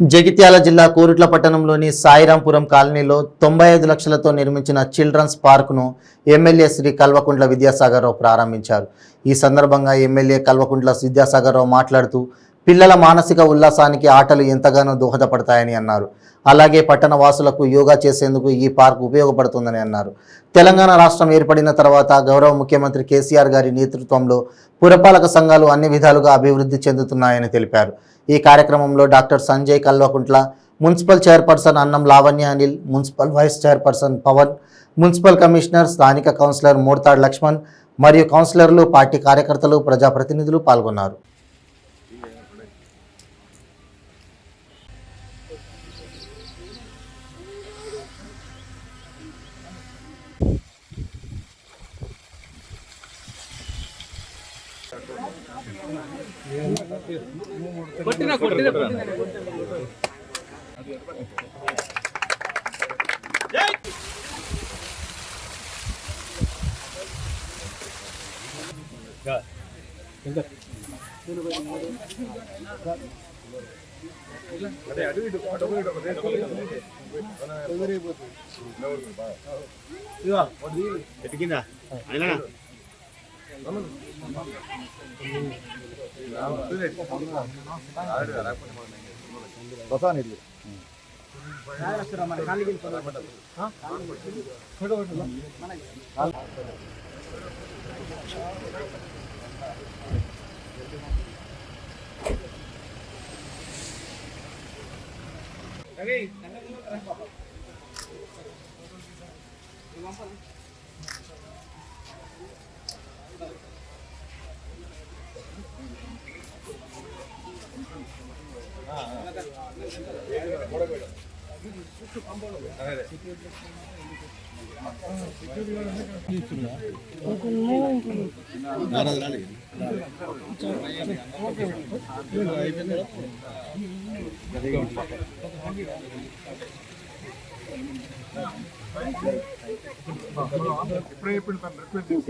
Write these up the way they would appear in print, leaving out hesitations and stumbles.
జగిత్యాల జిల్లా కోరుట్ల పట్టణంలోని సాయిరాంపురం కాలనీలో 95 లక్షలతో నిర్మించిన చిల్డ్రన్స్ పార్కును ఎమ్మెల్యే శ్రీ కల్వకుంట్ల విద్యాసాగరరావు ప్రారంభించారు. ఈ సందర్భంగా ఎమ్మెల్యే కల్వకుంట్ల విద్యాసాగరరావు మాట్లాడుతూ పిల్లల మానసిక ఉల్లాసానికి ఆటలు ఎంతగానో దోహదపడతాయని అన్నారు. అలాగే పట్టణ వాసులకు యోగా చేసేందుకు ఈ పార్క్ ఉపయోగపడుతుందని అన్నారు. తెలంగాణ రాష్ట్రం ఏర్పడిన తర్వాత గౌరవ ముఖ్యమంత్రి కేసీఆర్ గారి నేతృత్వంలో పురపాలక సంఘాలు అన్ని విధాలుగా అభివృద్ధి చెందుతున్నాయని తెలిపారు. ఈ కార్యక్రమంలో doctor Sanjay Kalvakuntla, municipal chairperson Annam Lavanya Anil, municipal vice chairperson Pavan, municipal commissioner, స్థానిక కౌన్సిలర్ మోర్తాడ్ లక్ష్మణ్ మరియు కౌన్సిలర్లు, పార్టీ కార్యకర్తలు, ప్రజాప్రతినిధులు పాల్గొన్నారు.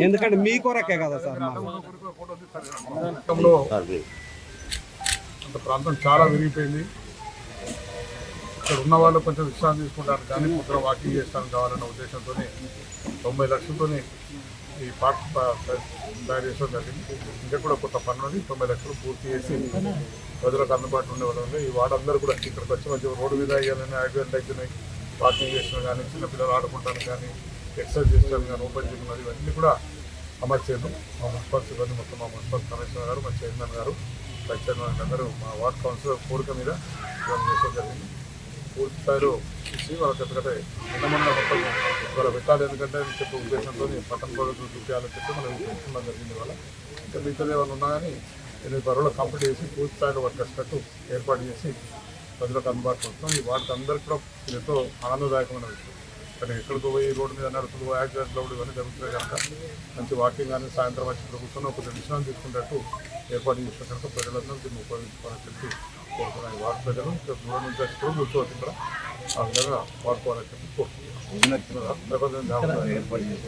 ఎందుకంటే మీ కొరకే కదా సార్. అంత ప్రాంతం చాలా విరిగిపోయింది. ఇక్కడ ఉన్న వాళ్ళు కొంచెం విశ్రాంతి తీసుకుంటారు కానీ పొద్దున వాకింగ్ చేస్తానికి కావాలన్న ఉద్దేశంతో 90 లక్షలతో ఈ పార్క్ తయారు చేసుకోవడం జరిగింది. ఇంకా కూడా కొత్త పనులని 90 లక్షలు పూర్తి చేసి ప్రజలకు అందుబాటులో ఉండేవాళ్ళు. ఈ వార్డు కూడా ఇక్కడికి వచ్చి మంచి రోడ్డు మీద అయ్యాలని యాక్సిడెంట్ అవుతున్నాయి. వాకింగ్ చేసిన కానీ చిన్నపిల్లలు ఆడుకుంటాను కానీ ఎక్సర్సైజ్ చేస్తాను కానీ ఓపెన్ జిమ్ ఉన్నది ఇవన్నీ కూడా అమలు చేయడం మా మున్సిపల్ సిబ్బంది మొత్తం మా మున్సిపల్ కమిషనర్ గారు, మా చైర్మన్ గారు, వైస్ చైర్మన్ అందరూ మా వార్డ్ కౌన్సిలర్ కోరిక మీద చేసడం జరిగింది. పూర్తి స్థాయిలో ఇచ్చి వాళ్ళకి ఎందుకంటే నిన్నమన్న మొత్తం ఇవాళ పెట్టాలి ఎందుకంటే చెప్పే ఉద్దేశంతో పట్టణ ప్రజలు చూపించాలని చెప్పి మనం చూసుకోవడం జరిగింది. వాళ్ళ ఇంకా మిగతా ఏమైనా ఉన్నా కానీ 8 పరువులు కంప్లీట్ చేసి పూర్తి స్థాయిలో వర్క్ కట్టు ఏర్పాటు చేసి ప్రజలకు అందుబాటులో వస్తున్నాం. ఈ వాటికి అందరికీ కూడా ఎంతో ఆనందదాయకమైన విషయం. కానీ ఎక్కడికి పోయి రోడ్డు మీద నడుపులు యాక్సిడెంట్లు ఇవన్నీ జరుగుతున్నాయి కనుక మంచి వాకింగ్ కానీ సాయంత్రం వచ్చి ప్రభుత్వం కొంచెం విశ్రాంతి తీసుకున్నట్టు ఏర్పాటు చేసిన కనుక ప్రజలందరూ దీన్ని ఉపయోగించుకోవాలని చెప్పి కోరుతున్నాయి. వార్డు ప్రజలు ఇక్కడ దూరం నుంచి వచ్చి కూడా కూర్చోవచ్చు. ఇక్కడ ఆ విధంగా వాడుకోవాలని చెప్పి కోరుతున్నాం. ఏర్పాటు చేసి